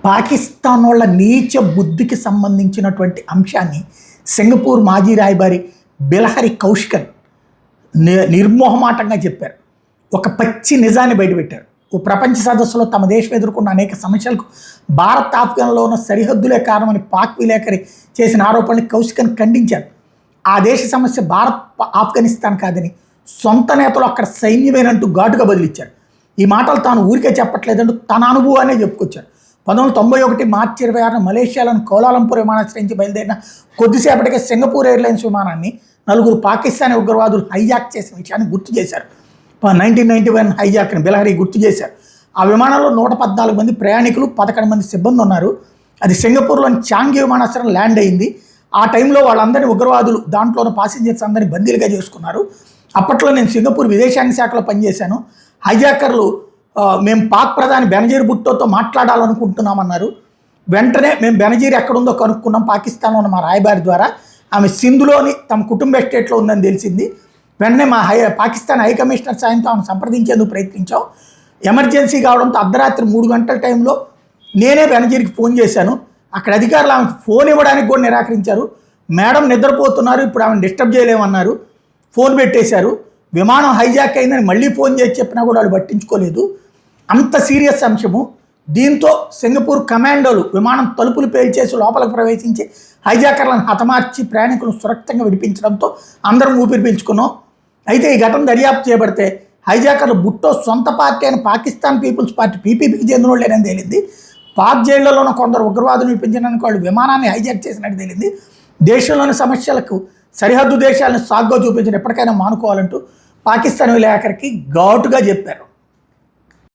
పాకిస్తాన్ వాళ్ళ నీచ బుద్ధికి సంబంధించినటువంటి అంశాన్ని సింగపూర్ మాజీ రాయబారి బిలహరి కౌశికన్ నిర్మోహమాటంగా చెప్పారు. ఒక పచ్చి నిజాన్ని బయటపెట్టారు. ఓ ప్రపంచ సదస్సులో తమ దేశం ఎదుర్కొన్న అనేక సమస్యలకు భారత్ ఆఫ్ఘన్లో ఉన్న సరిహద్దులే కారణమని పాక్ విలేకరి చేసిన ఆరోపణలు కౌశికన్ ఖండించారు. ఆ దేశ సమస్య భారత్ ఆఫ్ఘనిస్తాన్ కాదని, సొంత నేతలు అక్కడ సైన్యమేనంటూ ఘాటుగా బదిలిచ్చారు. ఈ మాటలు తాను ఊరికే చెప్పట్లేదంటూ తన అనుభవాన్ని చెప్పుకొచ్చారు. 1991 మార్చి 26న మలేషియాలోని కౌలాలంపూర్ విమానాశ్రయం నుంచి బయలుదేరిన కొద్దిసేపటికే సింగపూర్ ఎయిర్లైన్స్ విమానాన్ని 4 పాకిస్తానీ ఉగ్రవాదులు హైజాక్ చేసిన విషయాన్ని గుర్తు చేశారు. 1991 హైజాక్ని బిలహరి గుర్తు చేశారు. ఆ విమానంలో 114 మంది ప్రయాణికులు, 11 మంది సిబ్బంది ఉన్నారు. అది సింగపూర్లోని చాంగి విమానాశ్రయం ల్యాండ్ అయింది. ఆ టైంలో వాళ్ళందరినీ ఉగ్రవాదులు దాంట్లో ఉన్న పాసింజర్స్ అందరినీ బందీలుగా చేసుకున్నారు. అప్పట్లో నేను సింగపూర్ విదేశాంగ శాఖలో పనిచేశాను. హైజాకర్లు మేము పాక్ ప్రధాని బెనజీర్ భుట్టోతో మాట్లాడాలనుకుంటున్నామన్నారు. వెంటనే మేము బెనజీర్ ఎక్కడుందో కనుక్కున్నాం. పాకిస్తాన్లో ఉన్న మా రాయబారి ద్వారా ఆమె సింధులోని తమ కుటుంబ ఎస్టేట్లో ఉందని తెలిసింది. వెంటనే మా పాకిస్తాన్ హై కమిషనర్ సాయంతో ఆమెను సంప్రదించేందుకు ప్రయత్నించాం. ఎమర్జెన్సీ కావడంతో అర్ధరాత్రి 3 గంటల టైంలో నేనే బెనజీర్కి ఫోన్ చేశాను. అక్కడ అధికారులు ఆమెకు ఫోన్ ఇవ్వడానికి కూడా నిరాకరించారు. మేడం నిద్రపోతున్నారు, ఇప్పుడు ఆమెను డిస్టర్బ్ చేయలేమన్నారు. ఫోన్ పెట్టేశారు. విమానం హైజాక్ అయిందని మళ్ళీ ఫోన్ చేసి చెప్పినా కూడా వాళ్ళు పట్టించుకోలేదు. అంత సీరియస్ అంశము. దీంతో సింగపూర్ కమాండోలు విమానం తలుపులు పేల్చేసి లోపలికి ప్రవేశించి హైజాకర్లను హతమార్చి ప్రయాణికులను సురక్షితంగా విడిపించడంతో అందరం ఊపిరి పీల్చుకున్నాం. అయితే ఈ ఘటన దర్యాప్తు చేయబడితే హైజాకర్లు భుట్టో సొంత పార్టీ అయిన పాకిస్తాన్ పీపుల్స్ పార్టీ పీపీపీకి చెందిన వాళ్ళేనని తేలింది. పాక్ జైళ్లలోనూ కొందరు ఉగ్రవాదులు వినిపించడానికి వాళ్ళు విమానాన్ని హైజాక్ చేసినట్టు తేలింది. దేశంలోని సమస్యలకు సరిహద్దు దేశాలను సాగ్గా చూపించిన ఎప్పటికైనా మానుకోవాలంటూ పాకిస్తాన్ విలేకరికి ఘాటుగా చెప్పారు.